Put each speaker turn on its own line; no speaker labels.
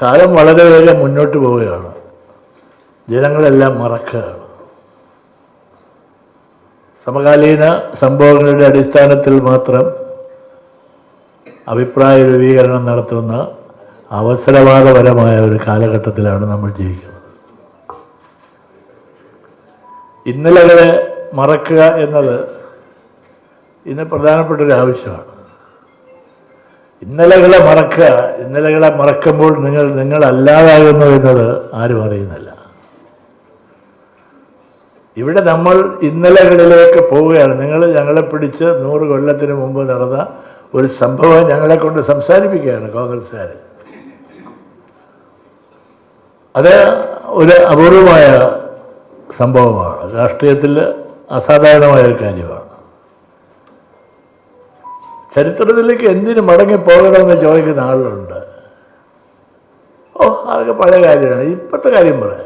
കാലം വളരെ വേഗം മുന്നോട്ട് പോവുകയാണ്. ജനങ്ങളെല്ലാം മറക്കുകയാണ്. സമകാലീന സംഭവങ്ങളുടെ അടിസ്ഥാനത്തിൽ മാത്രം അഭിപ്രായ രൂപീകരണം നടത്തുന്ന അവസരവാദപരമായ ഒരു കാലഘട്ടത്തിലാണ് നമ്മൾ ജീവിക്കുന്നത്. ഇന്നലകളെ മറക്കുക എന്നത് ഇന്ന് പ്രധാനപ്പെട്ടൊരു ആവശ്യമാണ്. ഇന്നലകളെ മറക്കുക, ഇന്നലകളെ മറക്കുമ്പോൾ നിങ്ങളല്ലാതാകുന്നു എന്നത് ആരും അറിയുന്നില്ല. ഇവിടെ നമ്മൾ ഇന്നലകളിലേക്ക് പോവുകയാണ്. ഞങ്ങളെ പിടിച്ച് 100 കൊല്ലത്തിന് മുമ്പ് നടന്ന ഒരു സംഭവം ഞങ്ങളെ കൊണ്ട് സംസാരിപ്പിക്കുകയാണ് കോൺഗ്രസ്സുകാർ. അത് ഒരു അപൂർവമായ സംഭവമാണ്. രാഷ്ട്രീയത്തിൽ അസാധാരണമായ ഒരു കാര്യമാണ്. ചരിത്രത്തിലേക്ക് എന്തിനു മടങ്ങിപ്പോകണമെന്ന് ചോദിക്കുന്ന ആളുകളുണ്ട്. അതൊക്കെ പഴയ കാര്യമാണ്. ഇപ്പോഴത്തെ കാര്യം പറയാം.